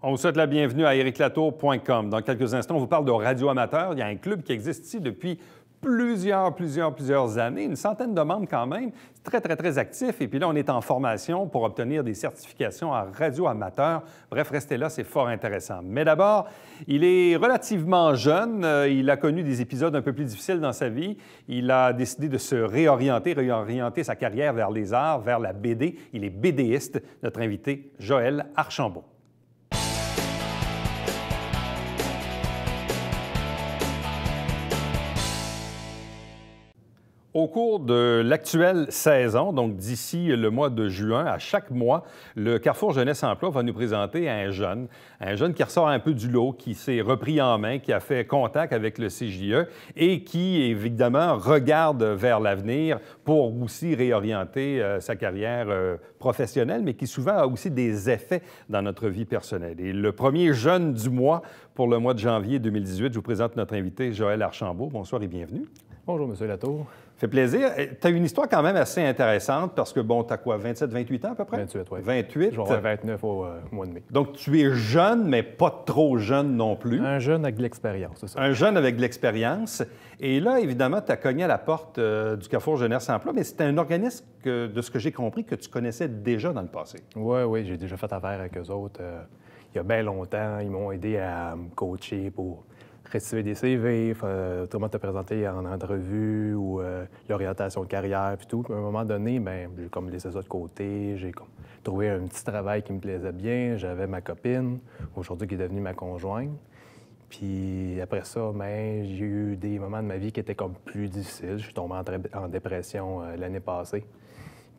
On vous souhaite la bienvenue à ericlatour.com. Dans quelques instants, on vous parle de radio amateur. Il y a un club qui existe ici depuis plusieurs années, une centaine de membres quand même. C'est très actif. Et puis là, on est en formation pour obtenir des certifications en radio amateur. Bref, restez là, c'est fort intéressant. Mais d'abord, il est relativement jeune. Il a connu des épisodes un peu plus difficiles dans sa vie. Il a décidé de se réorienter sa carrière vers les arts, vers la BD. Il est BDiste. Notre invité, Joël Archambault. Au cours de l'actuelle saison, donc d'ici le mois de juin, à chaque mois, le Carrefour Jeunesse Emploi va nous présenter un jeune qui ressort un peu du lot, qui s'est repris en main, qui a fait contact avec le CJE et qui, évidemment, regarde vers l'avenir pour aussi réorienter sa carrière professionnelle, mais qui souvent a aussi des effets dans notre vie personnelle. Et le premier jeune du mois, pour le mois de janvier 2018, je vous présente notre invité, Joël Archambault. Bonsoir et bienvenue. Bonjour, M. Latour. Ça fait plaisir. Tu as une histoire quand même assez intéressante parce que, bon, tu as quoi, 27, 28 ans à peu près? 28, oui. 28. Je vais avoir 29 au mois de mai. Donc, tu es jeune, mais pas trop jeune non plus. Un jeune avec de l'expérience, c'est ça. Un jeune avec de l'expérience. Et là, évidemment, tu as cogné à la porte du Carrefour Jeunesse Emploi, mais c'est un organisme, de ce que j'ai compris, que tu connaissais déjà dans le passé. Oui, j'ai déjà fait affaire avec eux autres. Il y a bien longtemps, ils m'ont aidé à me coacher pour restituer des CV, autrement te présenter en entrevue ou l'orientation de carrière puis tout. Puis à un moment donné, bien, j'ai comme laissé ça de côté. J'ai comme trouvé un petit travail qui me plaisait bien. J'avais ma copine, aujourd'hui qui est devenue ma conjointe. Puis après ça, bien, j'ai eu des moments de ma vie qui étaient comme plus difficiles. Je suis tombé en dépression l'année passée.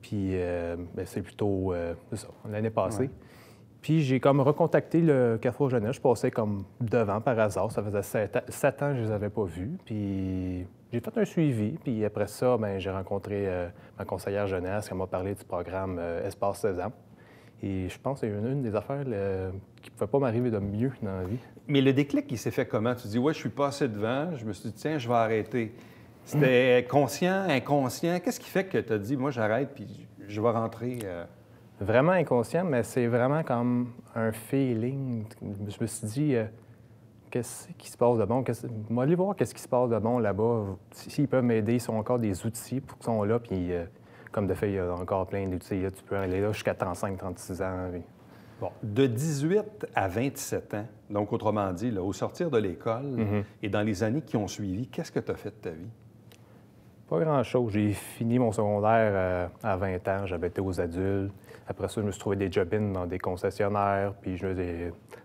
Puis bien, c'est plutôt c'est ça, l'année passée. Ouais. Puis j'ai comme recontacté le Carrefour Jeunesse. Je passais comme devant par hasard. Ça faisait 7 ans que je les avais pas vus. Puis j'ai fait un suivi. Puis après ça, bien, j'ai rencontré ma conseillère jeunesse qui m'a parlé du programme Espace Sésame. Et je pense que c'est une des affaires qui ne pouvait pas m'arriver de mieux dans la vie. Mais le déclic, il s'est fait comment? Tu dis, ouais, je suis passé devant. Je me suis dit, tiens, je vais arrêter. C'était conscient, inconscient? Qu'est-ce qui fait que tu as dit, moi, j'arrête puis je vais rentrer... Vraiment inconscient, mais c'est vraiment comme un feeling. Je me suis dit, qu'est-ce qui se passe de bon? Moi, aller voir qu'est-ce qui se passe de bon là-bas. S'ils peuvent m'aider, ils ont encore des outils pour qu'ils soient là. Puis, comme de fait, il y a encore plein d'outils. Tu peux aller là jusqu'à 35, 36 ans. Puis... Bon, de 18 à 27 ans, donc autrement dit, là, au sortir de l'école et dans les années qui ont suivi, qu'est-ce que tu as fait de ta vie? Pas grand-chose. J'ai fini mon secondaire à 20 ans. J'avais été aux adultes. Après ça, je me suis trouvé des job-ins dans des concessionnaires, puis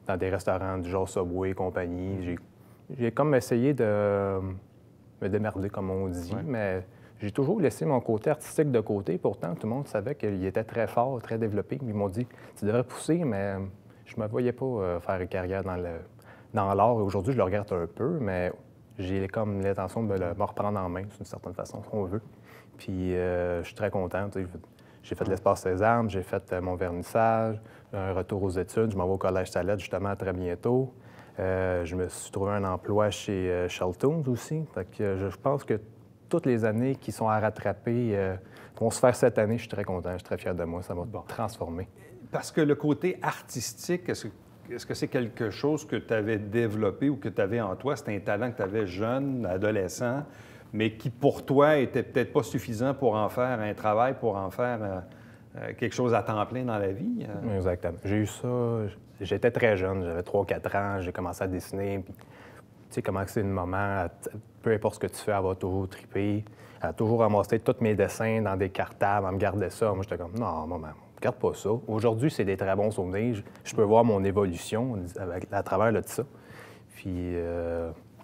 dans des restaurants du genre Subway et compagnie. J'ai comme essayé de me démerder, comme on dit, mais j'ai toujours laissé mon côté artistique de côté. Pourtant, tout le monde savait qu'il était très fort, très développé. Ils m'ont dit, tu devrais pousser, mais je me voyais pas faire une carrière dans l'art. Aujourd'hui, je le regrette un peu, mais j'ai comme l'intention de me reprendre en main, d'une certaine façon, si on veut. Puis je suis très content. J'ai fait l'Espace Sésame, j'ai fait mon vernissage, un retour aux études. Je m'en vais au Collège Salette, justement, très bientôt. Je me suis trouvé un emploi chez Sheltoons aussi. Fait que, je pense que toutes les années qui sont à rattraper vont se faire cette année. Je suis très content, je suis très fier de moi. Ça m'a transformé. Parce que le côté artistique, est-ce que c'est quelque chose que tu avais développé ou que tu avais en toi? C'est un talent que tu avais jeune, adolescent, mais qui, pour toi, était peut-être pas suffisant pour en faire un travail, pour en faire quelque chose à temps plein dans la vie? Exactement. J'ai eu ça... J'étais très jeune, j'avais 3-4 ans, j'ai commencé à dessiner. Puis, tu sais comment c'est le moment, peu importe ce que tu fais, elle va toujours triper. Elle a toujours ramassé tous mes dessins dans des cartables, elle me gardait ça. Moi, j'étais comme, non, maman, regarde pas ça. Aujourd'hui, c'est des très bons souvenirs. Je peux voir mon évolution à travers de ça. Puis...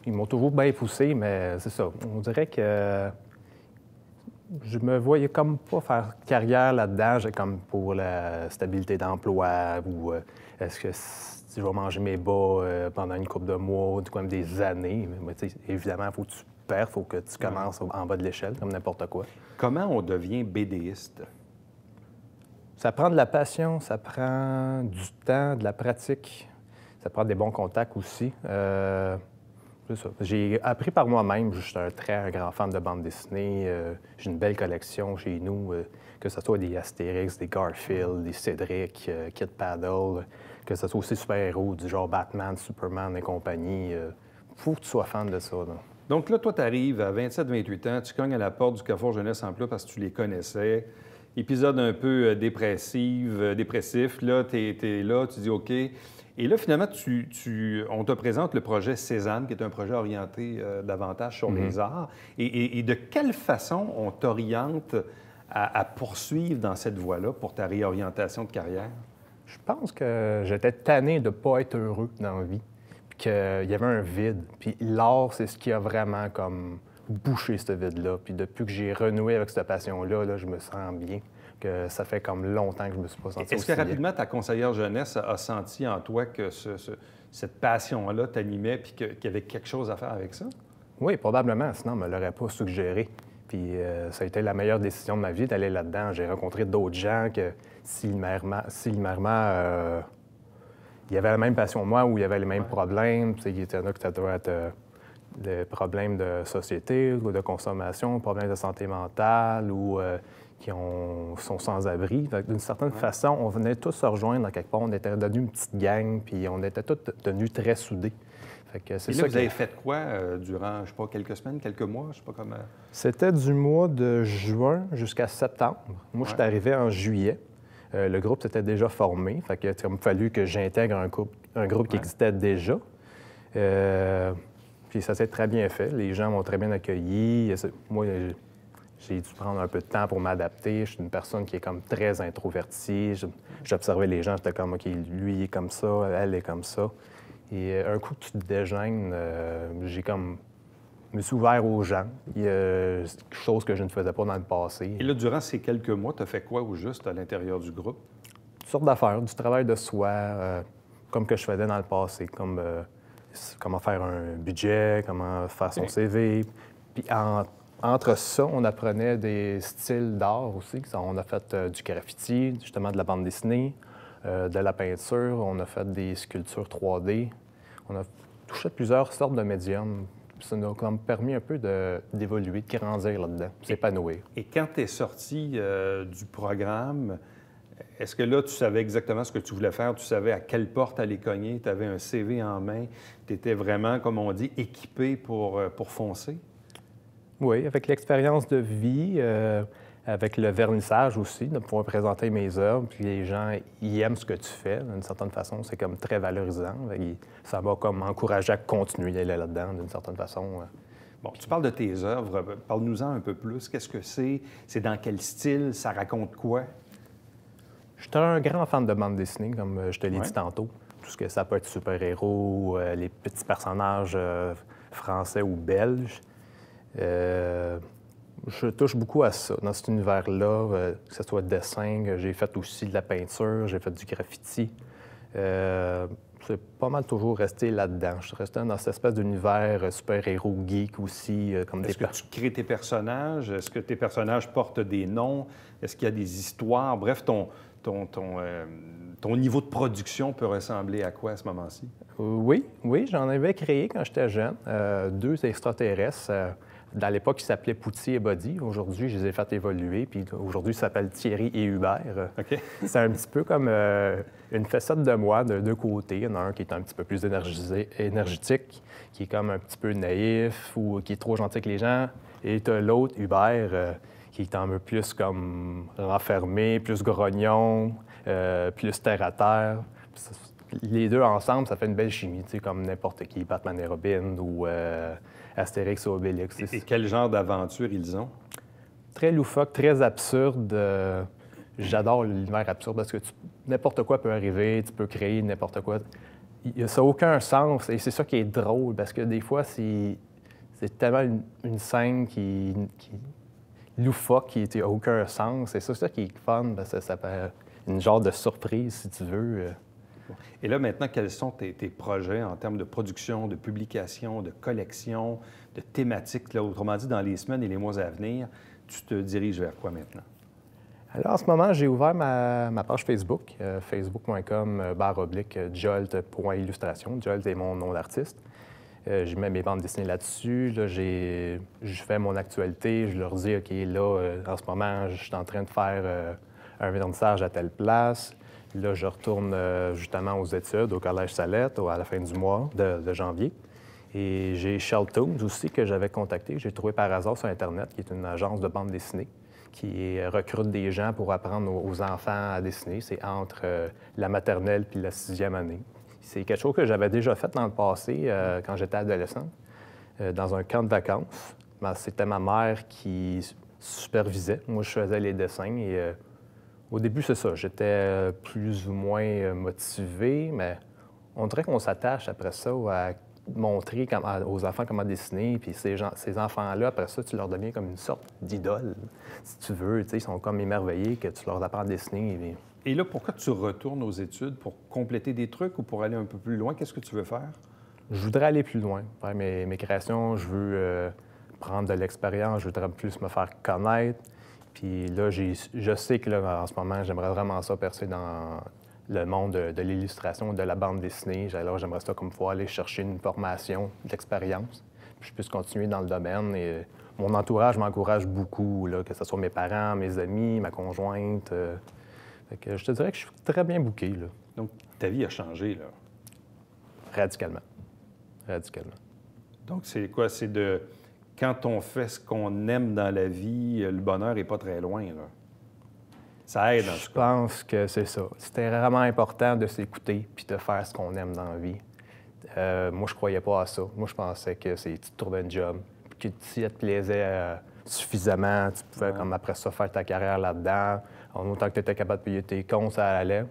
ils m'ont toujours bien poussé, mais c'est ça. On dirait que je me voyais comme pas faire carrière là-dedans. J'ai comme pour la stabilité d'emploi ou est-ce que je vais manger mes bas pendant une couple de mois, comme des années. Mais évidemment, il faut que tu perds, il faut que tu commences en bas de l'échelle, comme n'importe quoi. Comment on devient BDiste? Ça prend de la passion, ça prend du temps, de la pratique. Ça prend des bons contacts aussi. C'est ça. J'ai appris par moi-même. Je suis un très grand fan de bande dessinée. J'ai une belle collection chez nous, que ce soit des Astérix, des Garfield, des Cédric, Kid Paddle, que ce soit aussi super-héros du genre Batman, Superman et compagnie. Faut que tu sois fan de ça. Là. Donc là, toi, tu arrives à 27-28 ans, tu cognes à la porte du Carrefour Jeunesse Emploi parce que tu les connaissais. Épisode un peu dépressif. Là, tu es là, tu dis OK. Et là, finalement, on te présente le projet Cézanne, qui est un projet orienté davantage sur les arts. Et de quelle façon on t'oriente à poursuivre dans cette voie-là pour ta réorientation de carrière? Je pense que j'étais tanné de ne pas être heureux dans la vie, puis qu'il y avait un vide. Puis l'art, c'est ce qui a vraiment comme bouché ce vide-là. Puis depuis que j'ai renoué avec cette passion-là, là, je me sens bien. Que ça fait comme longtemps que je me suis pas senti Est-ce que rapidement, ta conseillère jeunesse a senti en toi que cette passion-là t'animait puis qu'il y avait quelque chose à faire avec ça? Oui, probablement. Sinon, on ne me l'aurait pas suggéré. Puis ça a été la meilleure décision de ma vie d'aller là-dedans. J'ai rencontré d'autres gens que similairement, il y avait la même passion que moi ou il y avait les mêmes problèmes. Il y en a que ça doit être des problèmes de société ou de consommation, problèmes de santé mentale ou qui sont sans abri. D'une certaine façon, on venait tous se rejoindre à quelque part. On était devenus une petite gang, puis on était tous devenus très soudés. Et là, vous avez fait quoi durant, je ne sais pas, quelques semaines, quelques mois? Je ne sais pas comment... C'était du mois de juin jusqu'à septembre. Moi, je suis arrivé en juillet. Le groupe s'était déjà formé. Fait que, il a fallu que j'intègre un groupe qui existait déjà. Puis ça s'est très bien fait. Les gens m'ont très bien accueilli. Moi, j'ai dû prendre un peu de temps pour m'adapter. Je suis une personne qui est comme très introvertie. J'observais les gens, j'étais comme, OK, lui, il est comme ça, elle est comme ça. Et un coup que tu te dégênes, je me suis ouvert aux gens. Il y a quelque chose que je ne faisais pas dans le passé. Et là, durant ces quelques mois, tu as fait quoi au juste à l'intérieur du groupe? Toutes sortes d'affaires, du travail de soi, comme que je faisais dans le passé, comme comment faire un budget, comment faire son CV. Puis entre ça, on apprenait des styles d'art aussi. On a fait du graffiti, justement de la bande dessinée, de la peinture, on a fait des sculptures 3D. On a touché plusieurs sortes de médiums. Ça nous a comme permis un peu d'évoluer, de grandir là-dedans, de s'épanouir. Et quand tu es sorti du programme, est-ce que là, tu savais exactement ce que tu voulais faire? Tu savais à quelle porte aller cogner? Tu avais un CV en main? Tu étais vraiment, comme on dit, équipé pour foncer? Oui, avec l'expérience de vie, avec le vernissage aussi, de pouvoir présenter mes œuvres, puis les gens, ils aiment ce que tu fais, d'une certaine façon, c'est comme très valorisant. Ça m'a comme encouragé à continuer d'aller là-dedans, d'une certaine façon. Bon, tu parles de tes œuvres, parle-nous-en un peu plus. Qu'est-ce que c'est? C'est dans quel style? Ça raconte quoi? Je suis un grand fan de bande dessinée, comme je te l'ai dit tantôt. Tout ce que ça peut être super-héros, les petits personnages français ou belges. Je touche beaucoup à ça, dans cet univers-là, que ce soit dessin, j'ai fait aussi de la peinture, j'ai fait du graffiti. C'est pas mal toujours resté là-dedans. Je suis resté dans cette espèce d'univers super-héros geek aussi. Est-ce que tu crées tes personnages? Est-ce que tes personnages portent des noms? Est-ce qu'il y a des histoires? Bref, ton niveau de production peut ressembler à quoi à ce moment-ci? Oui, j'en avais créé quand j'étais jeune. 2 extraterrestres. Dans l'époque, ils s'appelaient Poutier et Buddy. Aujourd'hui, je les ai fait évoluer. Puis aujourd'hui, ils s'appellent Thierry et Hubert. OK. C'est un petit peu comme une facette de moi de deux côtés. Il y en a un qui est un petit peu plus énergétique, qui est comme un petit peu naïf ou qui est trop gentil avec les gens. Et tu as l'autre, Hubert, qui est un peu plus comme renfermé, plus grognon, plus terre-à-terre. Les deux ensemble, ça fait une belle chimie, tu sais, comme n'importe qui, Batman et Robin ou Astérix et Obélix. Et quel genre d'aventure ils ont? Très loufoque, très absurde. J'adore l'univers absurde parce que n'importe quoi peut arriver, tu peux créer n'importe quoi. Ça n'a aucun sens et c'est ça qui est drôle parce que des fois, c'est tellement une scène qui loufoque, qui n'a aucun sens. Et c'est ça qui est fun parce que ça fait une genre de surprise, si tu veux. Et là, maintenant, quels sont tes projets en termes de production, de publication, de collection, de thématiques? Là, autrement dit, dans les semaines et les mois à venir, tu te diriges vers quoi maintenant? Alors, en ce moment, j'ai ouvert ma page Facebook, facebook.com/jolt.illustration. Jolt est mon nom d'artiste. J'ai mis mes bandes dessinées là-dessus. Là, je fais mon actualité. Je leur dis, OK, là, en ce moment, je suis en train de faire un vernissage à telle place. Là, je retourne justement aux études, au Collège Salette, à la fin du mois de janvier. Et j'ai Sheltoons aussi que j'avais contacté. J'ai trouvé par hasard sur Internet, qui est une agence de bande dessinée qui recrute des gens pour apprendre aux enfants à dessiner. C'est entre la maternelle puis la 6e année. C'est quelque chose que j'avais déjà fait dans le passé, quand j'étais adolescent, dans un camp de vacances. C'était ma mère qui supervisait. Moi, je faisais les dessins. Et au début, c'est ça. J'étais plus ou moins motivé, mais on dirait qu'on s'attache après ça à montrer aux enfants comment dessiner. Puis ces enfants-là, après ça, tu leur deviens comme une sorte d'idole, si tu veux. Ils sont comme émerveillés que tu leur apprends à dessiner. Et là, pourquoi tu retournes aux études? Pour compléter des trucs ou pour aller un peu plus loin? Qu'est-ce que tu veux faire? Je voudrais aller plus loin, faire mes créations. Je veux prendre de l'expérience. Je voudrais plus me faire connaître. Puis là, je sais que là, en ce moment, j'aimerais vraiment ça percer dans le monde de l'illustration, de la bande dessinée. Alors, j'aimerais ça comme pouvoir aller chercher une formation, de l'expérience, puis je puisse continuer dans le domaine. Et mon entourage m'encourage beaucoup, là, que ce soit mes parents, mes amis, ma conjointe. Fait que je te dirais que je suis très bien booké, là. Donc, ta vie a changé, là? Radicalement. Radicalement. Donc, c'est quoi? C'est de... Quand on fait ce qu'on aime dans la vie, le bonheur n'est pas très loin, là. Ça aide, en tout cas. Je pense que c'est ça. C'était vraiment important de s'écouter puis de faire ce qu'on aime dans la vie. Moi, je croyais pas à ça. Moi, je pensais que tu te trouvais un job, que si ça te plaisait suffisamment, tu pouvais, comme après ça, faire ta carrière là-dedans. En autant que tu étais capable de payer tes comptes, ça allait.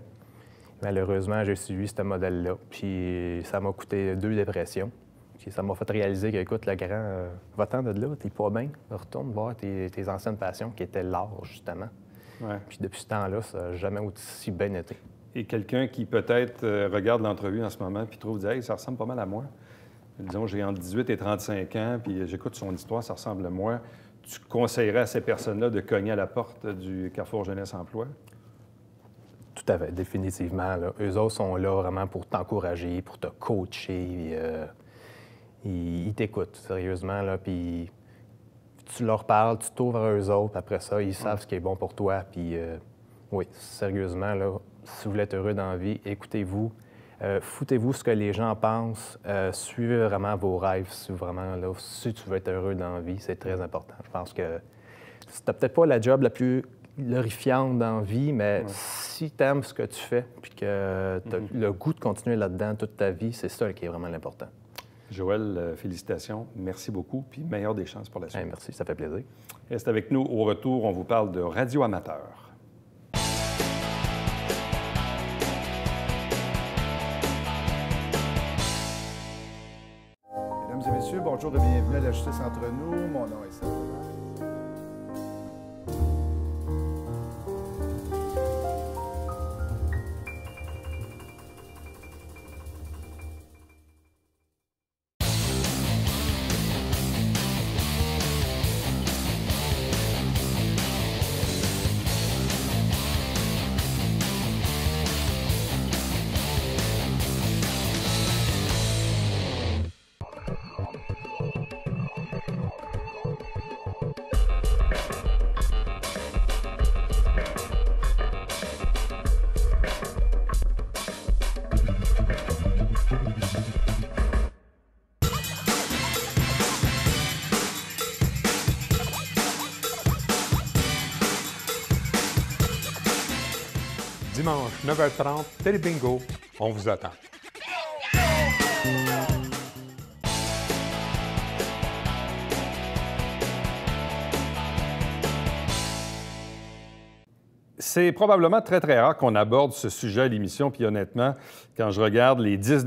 Malheureusement, j'ai suivi ce modèle-là. Puis ça m'a coûté 2 dépressions. Puis ça m'a fait réaliser que, écoute, le grand, va-t'en de là, t'es pas bien. Retourne voir tes anciennes passions qui étaient l'art, justement. Ouais. Puis depuis ce temps-là, ça n'a jamais aussi bien été. Et quelqu'un qui peut-être regarde l'entrevue en ce moment puis trouve, hey, ça ressemble pas mal à moi. Disons, j'ai entre 18 et 35 ans, puis j'écoute son histoire, ça ressemble à moi. Tu conseillerais à ces personnes-là de cogner à la porte du Carrefour Jeunesse Emploi? Tout à fait, définitivement. Là. Eux autres sont là vraiment pour t'encourager, pour te coacher. Ils t'écoutent, sérieusement. Là, puis tu leur parles, tu t'ouvres vers eux autres. Après ça, ils savent ce qui est bon pour toi. Puis oui, sérieusement, là, si vous voulez être heureux dans la vie, écoutez-vous. Foutez-vous ce que les gens pensent. Suivez vraiment vos rêves. Si tu veux être heureux dans la vie, c'est très important. Je pense que c'était peut-être pas la job la plus glorifiante dans la vie, mais si tu aimes ce que tu fais puis que tu as le goût de continuer là-dedans toute ta vie, c'est ça qui est vraiment l'important. Joël, félicitations. Merci beaucoup, puis meilleure des chances pour la suite. Hey, merci, ça fait plaisir. Reste avec nous. Au retour, on vous parle de radio amateur. Mesdames et messieurs, bonjour et bienvenue à La Justice entre nous. Mon nom est Serge. Dimanche, 9h30, Télé Bingo, on vous attend. C'est probablement très, très rare qu'on aborde ce sujet à l'émission, puis honnêtement, quand je regarde les 10,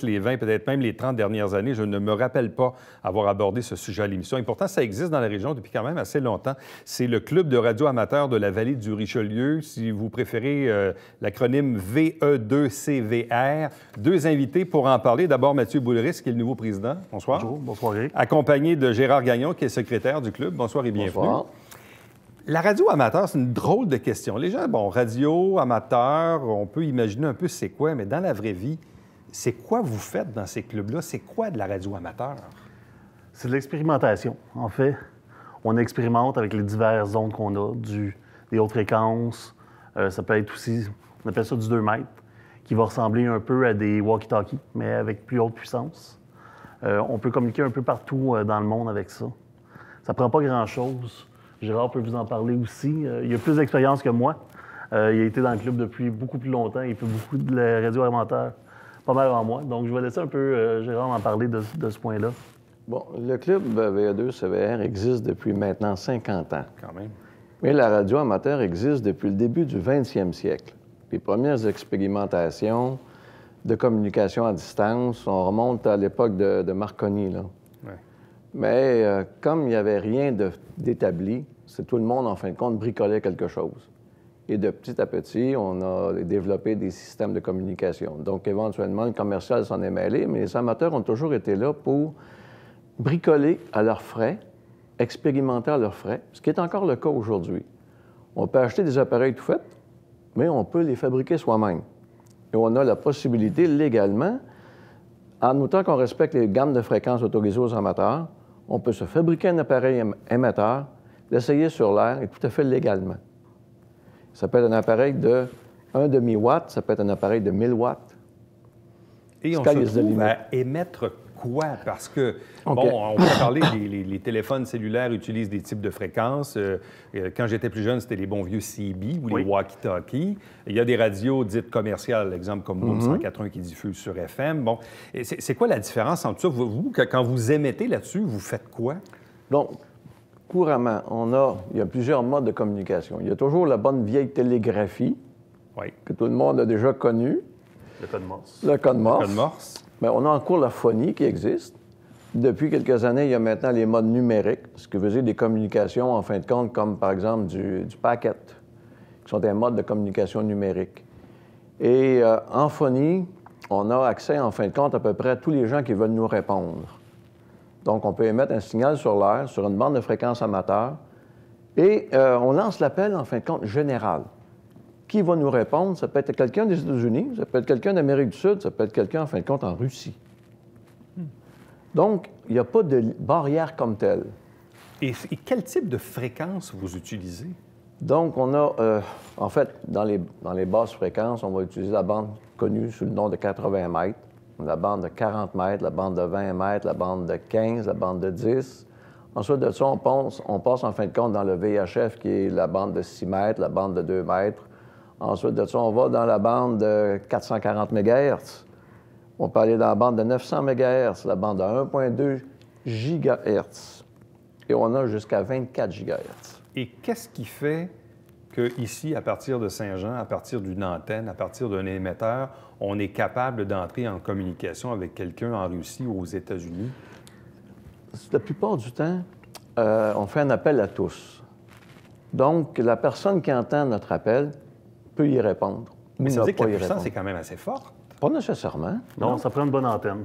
les 20, peut-être même les 30 dernières années, je ne me rappelle pas avoir abordé ce sujet à l'émission. Et pourtant, ça existe dans la région depuis quand même assez longtemps. C'est le Club de radio amateur de la vallée du Richelieu, si vous préférez l'acronyme VE2CVR. 2 invités pour en parler. D'abord, Mathieu Boulris, qui est le nouveau président. Bonsoir. Bonjour, bonsoir Eric. Accompagné de Gérard Gagnon, qui est secrétaire du club. Bonsoir et bienvenue. Bonsoir. La radio amateur, c'est une drôle de question. Les gens, bon, radio, amateur, on peut imaginer un peu c'est quoi, mais dans la vraie vie, C'est quoi vous faites dans ces clubs-là? C'est quoi de la radio amateur? C'est de l'expérimentation. En fait, on expérimente avec les diverses ondes qu'on a, des hautes fréquences. Ça peut être aussi, on appelle ça du 2 mètres, qui va ressembler un peu à des walkie-talkies, mais avec plus haute puissance. On peut communiquer un peu partout dans le monde avec ça. Ça prend pas grand-chose. Gérard peut vous en parler aussi. Il a plus d'expérience que moi. Il a été dans le club depuis beaucoup plus longtemps. Il fait beaucoup de la radio amateur, pas mal avant moi. Donc, je vais laisser un peu Gérard en parler de ce point-là. Bon, le club VA2-CVR existe depuis maintenant 50 ans. Quand même. Mais la radio amateur existe depuis le début du 20e siècle. Les premières expérimentations de communication à distance, on remonte à l'époque de Marconi, là. Ouais. Mais comme il n'y avait rien d'établi, c'est tout le monde, en fin de compte, bricolait quelque chose. Et de petit à petit, on a développé des systèmes de communication. Donc, éventuellement, le commercial s'en est mêlé, mais les amateurs ont toujours été là pour bricoler à leurs frais, expérimenter à leurs frais, ce qui est encore le cas aujourd'hui. On peut acheter des appareils tout faits, mais on peut les fabriquer soi-même. Et on a la possibilité, légalement, en autant qu'on respecte les gammes de fréquences autorisées aux amateurs, on peut se fabriquer un appareil émetteur, l'essayer sur l'air, et tout à fait légalement. Ça peut être un appareil de 1 demi-watt, ça peut être un appareil de 1000 watts. Et on se trouve à émettre quoi? Parce que, bon, on peut parler, les téléphones cellulaires utilisent des types de fréquences. Quand j'étais plus jeune, c'était les bons vieux CB ou les walkie-talkies. Il y a des radios dites commerciales, exemple comme Boom 104.1 qui diffusent sur FM. Bon, c'est quoi la différence entre ça? Vous, quand vous émettez là-dessus, vous faites quoi? Donc, couramment, il y a plusieurs modes de communication. Il y a toujours la bonne vieille télégraphie, que tout le monde a déjà connue. Le code Morse. Le code Morse. Le code Morse. Bien, on a en cours la phonie qui existe. Depuis quelques années, il y a maintenant les modes numériques, ce qui veut dire des communications, en fin de compte, comme par exemple du packet, qui sont des modes de communication numérique. Et en phonie, on a accès, en fin de compte, à peu près à tous les gens qui veulent nous répondre. Donc, on peut émettre un signal sur l'air, sur une bande de fréquence amateur, et on lance l'appel, en fin de compte, général. Qui va nous répondre? Ça peut être quelqu'un des États-Unis, ça peut être quelqu'un d'Amérique du Sud, ça peut être quelqu'un, en fin de compte, en Russie. Donc, il n'y a pas de barrière comme telle. Et quel type de fréquence vous utilisez? Donc, on a, en fait, dans les basses fréquences, on va utiliser la bande connue sous le nom de 80 mètres, la bande de 40 mètres, la bande de 20 mètres, la bande de 15, la bande de 10. Ensuite de ça, on passe, en fin de compte, dans le VHF, qui est la bande de 6 mètres, la bande de 2 mètres. Ensuite de ça, on va dans la bande de 440 MHz. On peut aller dans la bande de 900 MHz, la bande de 1,2 GHz. Et on a jusqu'à 24 GHz. Et qu'est-ce qui fait qu'ici, à partir de Saint-Jean, à partir d'une antenne, à partir d'un émetteur, on est capable d'entrer en communication avec quelqu'un en Russie ou aux États-Unis? La plupart du temps, on fait un appel à tous. Donc, la personne qui entend notre appel peut y répondre. Mais ça veut dire que la puissance est quand même assez forte. Pas nécessairement. Non, ça prend une bonne antenne.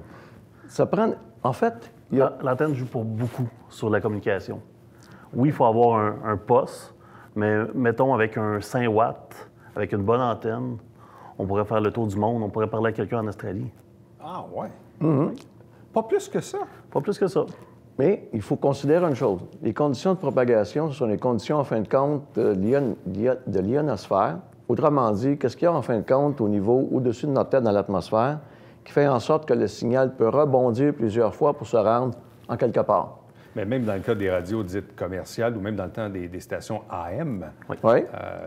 Ça prend... En fait, l'antenne joue pour beaucoup sur la communication. Oui, il faut avoir un poste, mais mettons avec un 5 watts, avec une bonne antenne, on pourrait faire le tour du monde, on pourrait parler à quelqu'un en Australie. Ah ouais? Pas plus que ça? Pas plus que ça. Mais il faut considérer une chose. Les conditions de propagation, ce sont les conditions, en fin de compte, de l'ionosphère. Autrement dit, qu'est-ce qu'il y a, en fin de compte, au niveau au-dessus de notre tête dans l'atmosphère, qui fait en sorte que le signal peut rebondir plusieurs fois pour se rendre en quelque part. Mais même dans le cas des radios dites commerciales ou même dans le temps des stations AM, Oui,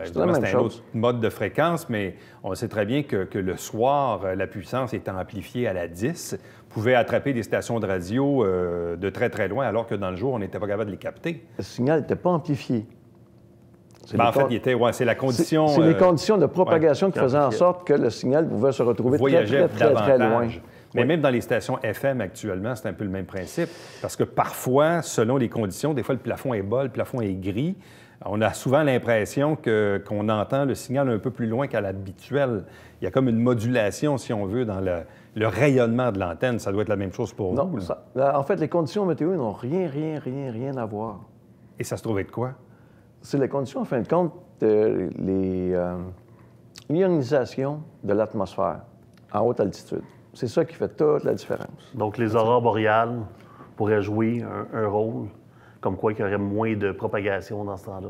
c'est un autre mode de fréquence, mais on sait très bien que le soir, la puissance étant amplifiée à la 10, pouvait attraper des stations de radio de très, très loin, alors que dans le jour, on n'était pas capable de les capter. Le signal n'était pas amplifié. En fait, c'est la condition... C'est les conditions de propagation qui faisaient en sorte que le signal pouvait se retrouver très loin. Mais même dans les stations FM actuellement, c'est un peu le même principe. Parce que parfois, selon les conditions, des fois, le plafond est bas, le plafond est gris. On a souvent l'impression qu'on entend le signal un peu plus loin qu'à l'habituel. Il y a comme une modulation, si on veut, dans le rayonnement de l'antenne. Ça doit être la même chose pour vous. En fait, les conditions météo n'ont rien à voir. Et ça se trouve être quoi? C'est les conditions, en fin de compte, de l'ionisation de l'atmosphère en haute altitude. C'est ça qui fait toute la différence. Donc, les aurores boréales pourraient jouer un rôle, comme quoi il y aurait moins de propagation dans ce temps-là.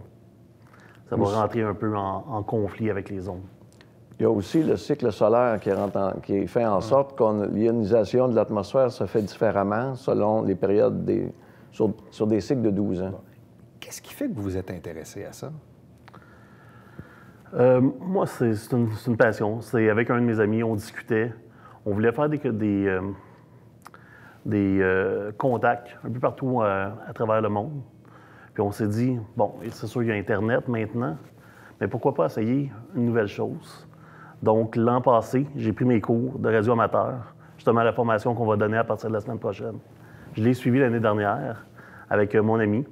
Ça va rentrer un peu en conflit avec les ondes. Il y a aussi le cycle solaire qui fait en sorte que l'ionisation de l'atmosphère se fait différemment selon les périodes sur des cycles de 12 ans. Qu'est-ce qui fait que vous vous êtes intéressé à ça? Moi, c'est une passion. C'est avec un de mes amis, on discutait. On voulait faire des contacts un peu partout à travers le monde. Puis on s'est dit, bon, c'est sûr, il y a Internet maintenant, mais pourquoi pas essayer une nouvelle chose? Donc, l'an passé, j'ai pris mes cours de radio amateur, justement la formation qu'on va donner à partir de la semaine prochaine. Je l'ai suivi l'année dernière avec mon ami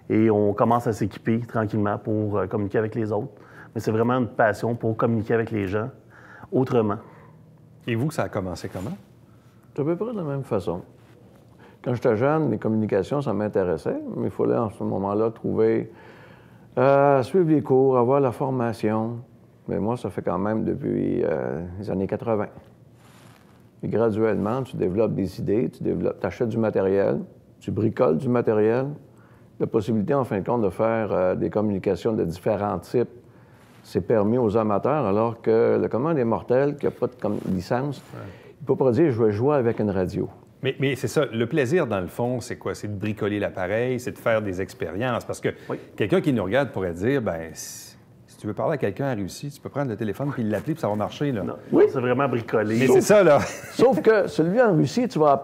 et on commence à s'équiper tranquillement pour communiquer avec les autres. Mais c'est vraiment une passion pour communiquer avec les gens autrement. Et vous, ça a commencé comment? C'est à peu près de la même façon. Quand j'étais jeune, les communications, ça m'intéressait, mais il fallait en ce moment-là trouver, suivre les cours, avoir la formation. Mais moi, ça fait quand même depuis les années 80. Et graduellement, tu développes des idées, tu achètes du matériel, tu bricoles du matériel. La possibilité, en fin de compte, de faire des communications de différents types, c'est permis aux amateurs, alors que le commun des mortels, qui n'a pas de licence, il ne peut pas dire « je vais jouer avec une radio ». Mais c'est ça, le plaisir, dans le fond, c'est quoi? C'est de bricoler l'appareil, c'est de faire des expériences. Parce que quelqu'un qui nous regarde pourrait dire, bien, si tu veux parler à quelqu'un à Russie, tu peux prendre le téléphone puis l'appeler, puis ça va marcher, là. Non, c'est vraiment bricolé. Mais c'est ça, là. Sauf que celui en Russie, tu vas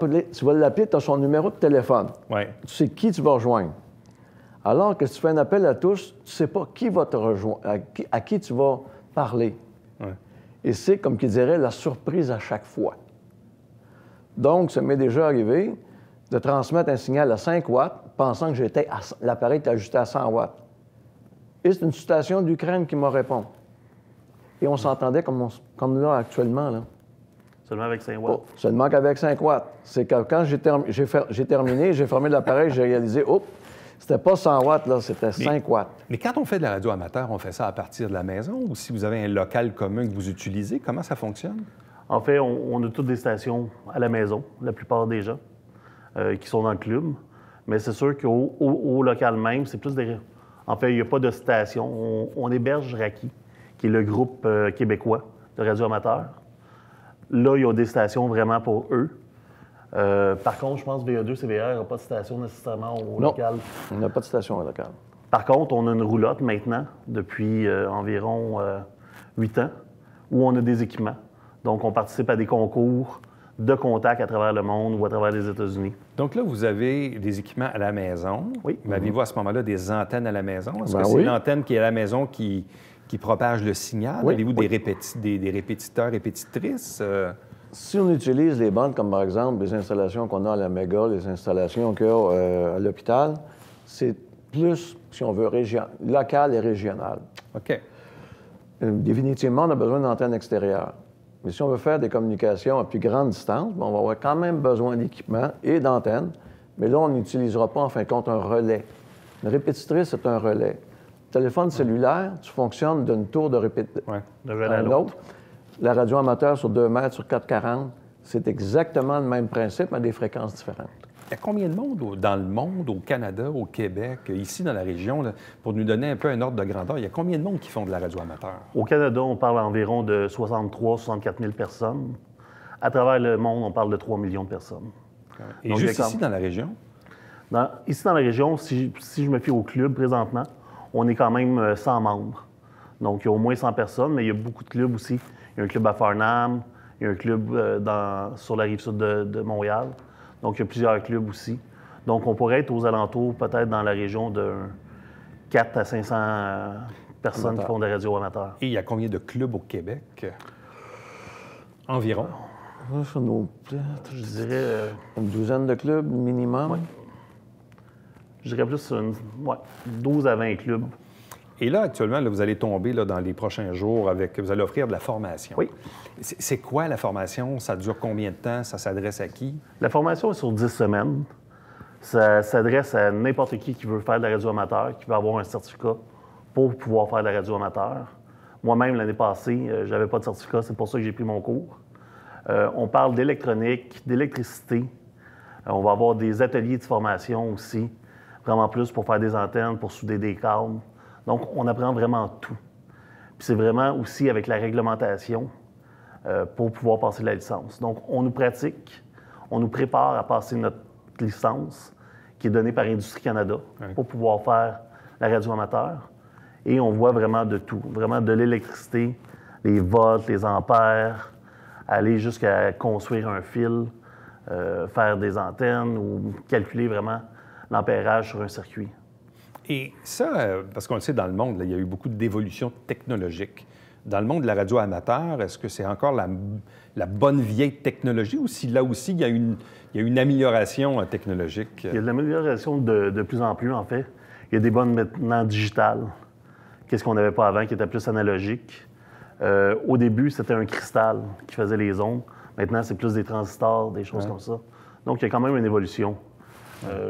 l'appeler, tu as son numéro de téléphone. Oui. Tu sais qui tu vas rejoindre. Alors que si tu fais un appel à tous, tu ne sais pas qui va te rejoindre, à qui tu vas parler. Ouais. Et c'est, comme qui dirait, la surprise à chaque fois. Donc, ça m'est déjà arrivé de transmettre un signal à 5 watts, pensant que l'appareil était ajusté à 100 watts. Et c'est une station d'Ukraine qui me répond. Et on s'entendait comme là actuellement, là. Seulement avec 5 watts? Oh, seulement qu'avec 5 watts. C'est que quand j'ai terminé, j'ai fermé l'appareil, j'ai réalisé, c'était pas 100 watts, là, c'était 5 watts. Mais quand on fait de la radio amateur, on fait ça à partir de la maison ou si vous avez un local commun que vous utilisez, comment ça fonctionne? En fait, on a toutes des stations à la maison, la plupart des gens qui sont dans le club. Mais c'est sûr qu'au local même, c'est plus des... En fait, il n'y a pas de station. On héberge Raki, qui est le groupe québécois de radio amateur. Là, il y a des stations vraiment pour eux. Par contre, je pense que VA2 CVR n'a pas de station nécessairement au local. On n'a pas de station au local. Par contre, on a une roulotte maintenant, depuis environ 8 ans, où on a des équipements. Donc, on participe à des concours de contacts à travers le monde ou à travers les États-Unis. Donc là, vous avez des équipements à la maison. Oui. Mais avez-vous à ce moment-là des antennes à la maison? Est-ce Ben que c'est oui. l'antenne qui est à la maison qui propage le signal? Oui. Avez-vous des répétiteurs, répétitrices? Si on utilise les bandes, comme par exemple les installations qu'on a à la Méga, les installations qu'il y a à l'hôpital, c'est plus, si on veut, local et régional. OK. Définitivement, on a besoin d'antennes extérieures. Mais si on veut faire des communications à plus grande distance, on va avoir quand même besoin d'équipement et d'antennes. Mais là, on n'utilisera pas, en fin de compte, un relais. Une répétitrice, c'est un relais. Le téléphone cellulaire, tu fonctionnes d'une tour de répétitrice à une autre. La radio amateur sur 2 mètres, sur 440, c'est exactement le même principe, mais à des fréquences différentes. Il y a combien de monde dans le monde, au Canada, au Québec, ici dans la région, là, pour nous donner un peu un ordre de grandeur, il y a combien de monde qui font de la radio amateur? Au Canada, on parle environ de 63-64 000 personnes. À travers le monde, on parle de 3 millions de personnes. Et Donc, juste ici dans la région? Ici dans la région, si je me fie au club présentement, on est quand même 100 membres. Donc, il y a au moins 100 personnes, mais il y a beaucoup de clubs aussi. Il y a un club à Farnham, il y a un club sur la rive sud de Montréal. Donc, il y a plusieurs clubs aussi. Donc, on pourrait être aux alentours, peut-être dans la région de 4 à 500 personnes qui font des radios amateurs. Et il y a combien de clubs au Québec? Environ? Je dirais... Une douzaine de clubs minimum. Ouais. Je dirais plus 12 à 20 clubs. Et là, actuellement, là, vous allez tomber là, dans les prochains jours vous allez offrir de la formation. Oui. C'est quoi la formation? Ça dure combien de temps? Ça s'adresse à qui? La formation est sur 10 semaines. Ça s'adresse à n'importe qui veut faire de la radio amateur, qui veut avoir un certificat pour pouvoir faire de la radio amateur. Moi-même, l'année passée, je n'avais pas de certificat, c'est pour ça que j'ai pris mon cours. On parle d'électronique, d'électricité. On va avoir des ateliers de formation aussi, vraiment plus pour faire des antennes, pour souder des câbles. Donc, on apprend vraiment tout. Puis c'est vraiment aussi avec la réglementation pour pouvoir passer la licence. Donc, on nous pratique, on nous prépare à passer notre licence qui est donnée par Industrie Canada pour pouvoir faire la radio amateur. Et on voit vraiment de tout, vraiment de l'électricité, les volts, les ampères, aller jusqu'à construire un fil, faire des antennes ou calculer vraiment l'ampérage sur un circuit. Et ça, parce qu'on le sait dans le monde, là, il y a eu beaucoup d'évolutions technologiques. Dans le monde de la radio amateur, est-ce que c'est encore la bonne vieille technologie ou si là aussi il y a une amélioration technologique? Il y a de l'amélioration de plus en plus, en fait. Il y a des bonnes maintenant digitales. Qu'est-ce qu'on n'avait pas avant, qui était plus analogique. Au début, c'était un cristal qui faisait les ondes. Maintenant, c'est plus des transistors, des choses comme ça. Donc, il y a quand même une évolution.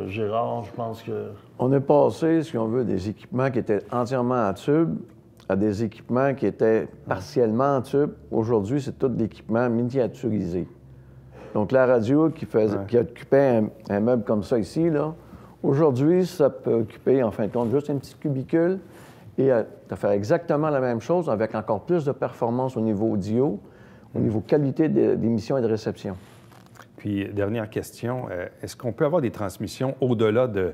Gérard, je pense que... On est passé, si on veut, des équipements qui étaient entièrement en tube à des équipements qui étaient partiellement en tube. Aujourd'hui, c'est tout l'équipement miniaturisé. Donc, la radio qui occupait un meuble comme ça ici, là, aujourd'hui, ça peut occuper, en fin de compte, juste un petit cubicule et de faire exactement la même chose avec encore plus de performance au niveau audio, au niveau qualité d'émission et de réception. Puis, dernière question, est-ce qu'on peut avoir des transmissions au-delà de,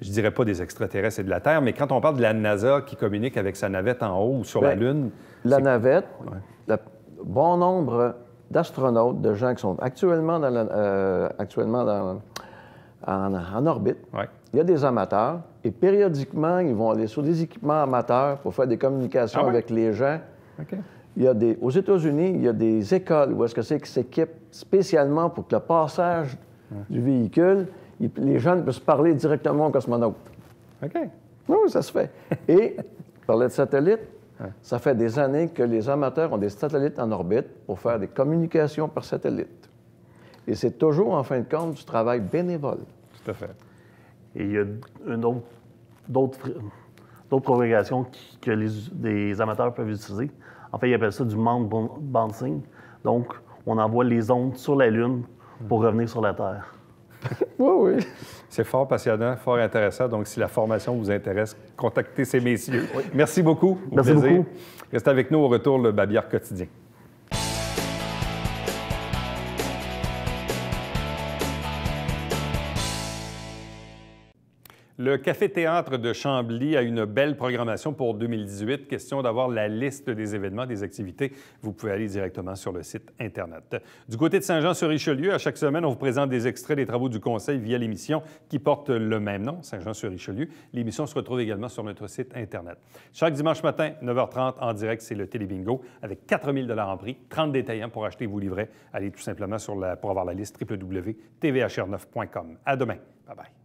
je dirais pas des extraterrestres et de la Terre, mais quand on parle de la NASA qui communique avec sa navette en haut ou sur la Lune... La navette, bon nombre d'astronautes, de gens qui sont actuellement en orbite. Il y a des amateurs et périodiquement, ils vont aller sur des équipements amateurs pour faire des communications avec les gens. Il y a aux États-Unis, il y a des écoles où est-ce que c'est qui s'équipent spécialement pour que le passage du véhicule, les gens puissent parler directement aux cosmonautes. Oui, ça se fait. Et, je parlais de satellites, ça fait des années que les amateurs ont des satellites en orbite pour faire des communications par satellite. Et c'est toujours, en fin de compte, du travail bénévole. Tout à fait. Et il y a d'autres propagations que les amateurs peuvent utiliser. En fait, ils appellent ça du mount bouncing. Donc, on envoie les ondes sur la Lune pour revenir sur la Terre. Oui. C'est fort passionnant, fort intéressant. Donc, si la formation vous intéresse, contactez ces messieurs. Merci beaucoup. Merci beaucoup. Restez avec nous au retour, le Babillard quotidien. Le Café-Théâtre de Chambly a une belle programmation pour 2018. Question d'avoir la liste des événements, des activités. Vous pouvez aller directement sur le site Internet. Du côté de Saint-Jean-sur-Richelieu, à chaque semaine, on vous présente des extraits des travaux du Conseil via l'émission qui porte le même nom, Saint-Jean-sur-Richelieu. L'émission se retrouve également sur notre site Internet. Chaque dimanche matin, 9h30, en direct, c'est le Télébingo avec 4 000 $ en prix, 30 détaillants pour acheter vos livrets. Allez tout simplement pour avoir la liste www.tvhr9.com. À demain. Bye-bye.